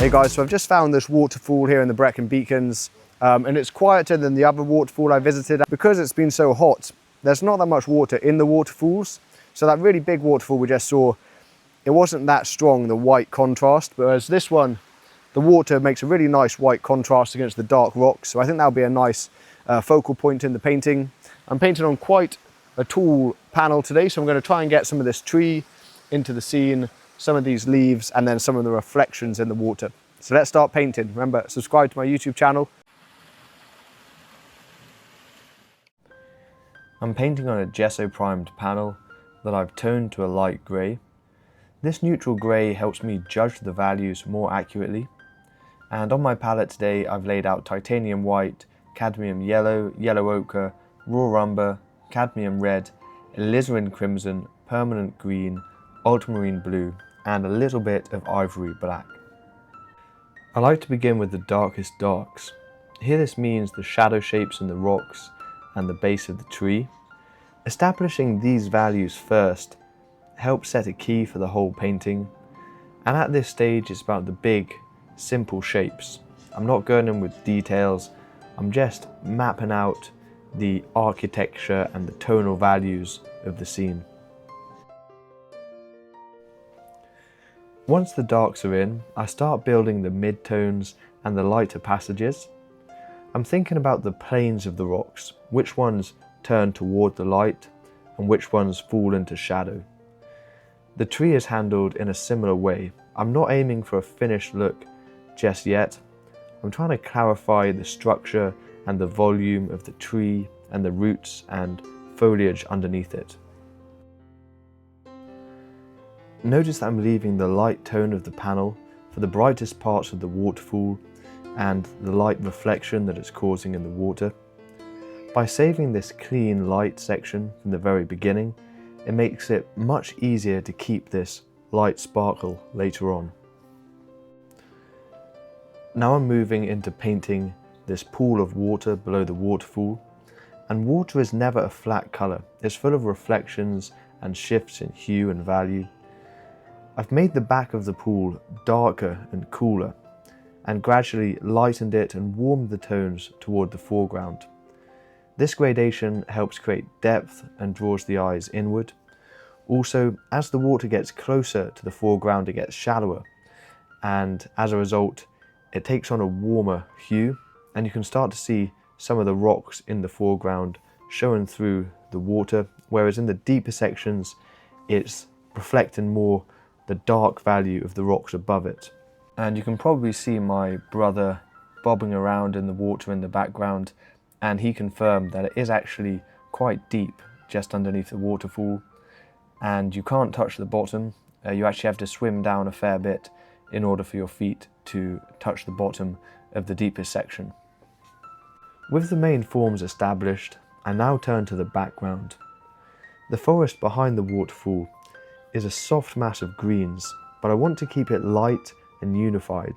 Hey guys, so I've just found this waterfall here in the Brecon Beacons, and it's quieter than the other waterfall I visited. Because it's been so hot, there's not that much water in the waterfalls. So that really big waterfall we just saw, it wasn't that strong, the white contrast, whereas this one, the water makes a really nice white contrast against the dark rocks. So I think that'll be a nice focal point in the painting. I'm painting on quite a tall panel today, so I'm going to try and get some of this tree into the scene, some of these leaves, and then some of the reflections in the water. So let's start painting. Remember, subscribe to my YouTube channel. I'm painting on a gesso primed panel that I've toned to a light grey. This neutral grey helps me judge the values more accurately. And on my palette today, I've laid out titanium white, cadmium yellow, yellow ochre, raw umber, cadmium red, alizarin crimson, permanent green, ultramarine blue, and a little bit of ivory black. I like to begin with the darkest darks. Here this means the shadow shapes in the rocks and the base of the tree. Establishing these values first helps set a key for the whole painting, and at this stage it's about the big, simple shapes. I'm not going in with details, I'm just mapping out the architecture and the tonal values of the scene. Once the darks are in, I start building the midtones and the lighter passages. I'm thinking about the planes of the rocks, which ones turn toward the light and which ones fall into shadow. The tree is handled in a similar way. I'm not aiming for a finished look just yet. I'm trying to clarify the structure and the volume of the tree and the roots and foliage underneath it. Notice that I'm leaving the light tone of the panel for the brightest parts of the waterfall and the light reflection that it's causing in the water. By saving this clean light section from the very beginning, it makes it much easier to keep this light sparkle later on. Now I'm moving into painting this pool of water below the waterfall, and water is never a flat colour. It's full of reflections and shifts in hue and value. I've made the back of the pool darker and cooler, and gradually lightened it and warmed the tones toward the foreground. This gradation helps create depth and draws the eyes inward. Also, as the water gets closer to the foreground, it gets shallower, and as a result, it takes on a warmer hue, and you can start to see some of the rocks in the foreground showing through the water, whereas in the deeper sections, it's reflecting more the dark value of the rocks above it. And you can probably see my brother bobbing around in the water in the background, and he confirmed that it is actually quite deep just underneath the waterfall, and you can't touch the bottom. You actually have to swim down a fair bit in order for your feet to touch the bottom of the deepest section. With the main forms established, I now turn to the background. The forest behind the waterfall is a soft mass of greens, but I want to keep it light and unified.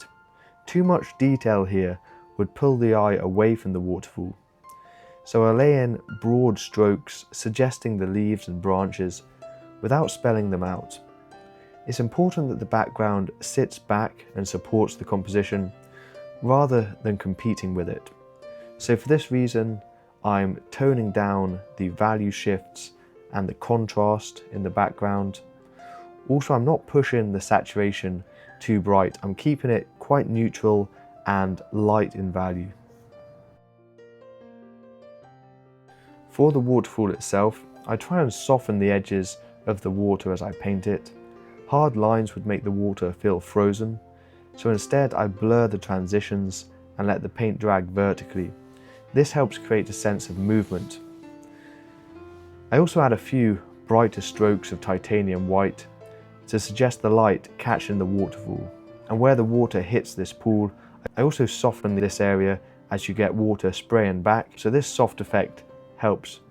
Too much detail here would pull the eye away from the waterfall. So I lay in broad strokes suggesting the leaves and branches without spelling them out. It's important that the background sits back and supports the composition rather than competing with it. So for this reason, I'm toning down the value shifts and the contrast in the background. Also, I'm not pushing the saturation too bright. I'm keeping it quite neutral and light in value. For the waterfall itself, I try and soften the edges of the water as I paint it. Hard lines would make the water feel frozen, so instead I blur the transitions and let the paint drag vertically. This helps create a sense of movement. I also add a few brighter strokes of titanium white to suggest the light catching the waterfall. And where the water hits this pool, I also soften this area as you get water spraying back. So this soft effect helps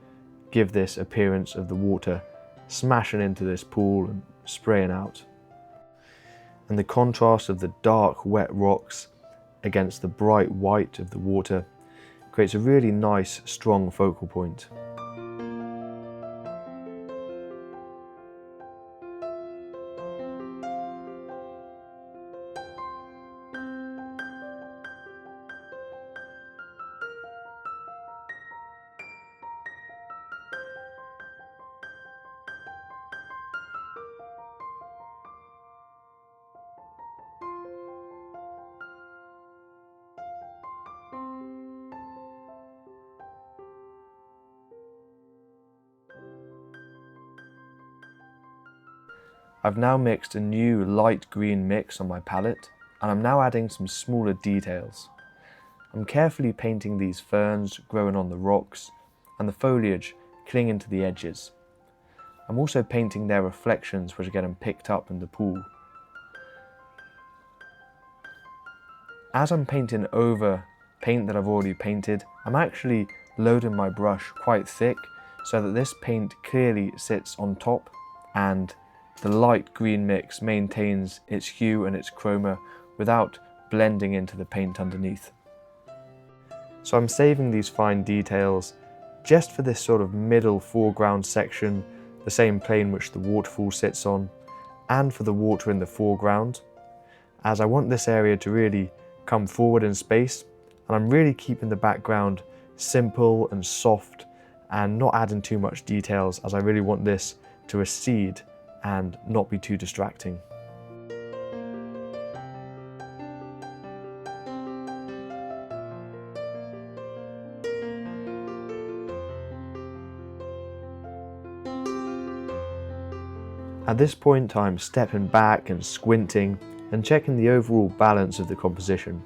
give this appearance of the water smashing into this pool and spraying out. And the contrast of the dark, wet rocks against the bright white of the water creates a really nice, strong focal point. I've now mixed a new light green mix on my palette, and I'm now adding some smaller details. I'm carefully painting these ferns growing on the rocks and the foliage clinging to the edges. I'm also painting their reflections which are getting picked up in the pool. As I'm painting over paint that I've already painted, I'm actually loading my brush quite thick so that this paint clearly sits on top and the light green mix maintains its hue and its chroma without blending into the paint underneath. So I'm saving these fine details just for this sort of middle foreground section, the same plane which the waterfall sits on, and for the water in the foreground, as I want this area to really come forward in space, and I'm really keeping the background simple and soft and not adding too much details, as I really want this to recede and not be too distracting. At this point I'm stepping back and squinting and checking the overall balance of the composition.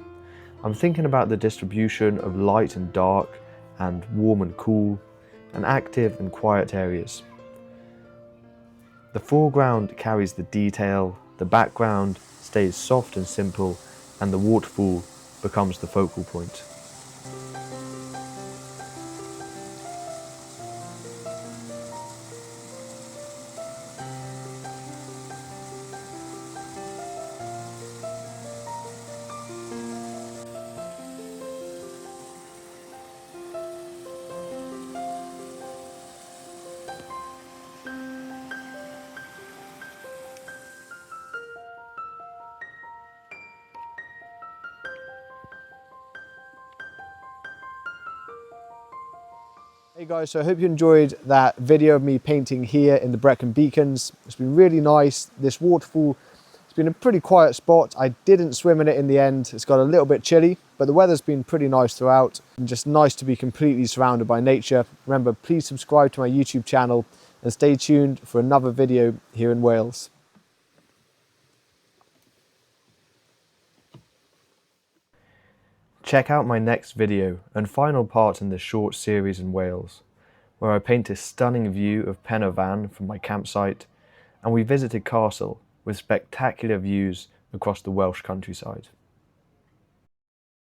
I'm thinking about the distribution of light and dark and warm and cool and active and quiet areas. The foreground carries the detail, the background stays soft and simple, and the waterfall becomes the focal point. Hey guys, so I hope you enjoyed that video of me painting here in the Brecon beacons. It's been really nice. This waterfall, it's been a pretty quiet spot. I didn't swim in it in the end. It's got a little bit chilly, but the weather's been pretty nice throughout and just nice to be completely surrounded by nature. Remember, please subscribe to my YouTube channel and stay tuned for another video here in Wales. Check out my next video and final part in this short series in Wales, where I paint a stunning view of Plein-Air from my campsite, and we visited castle with spectacular views across the Welsh countryside.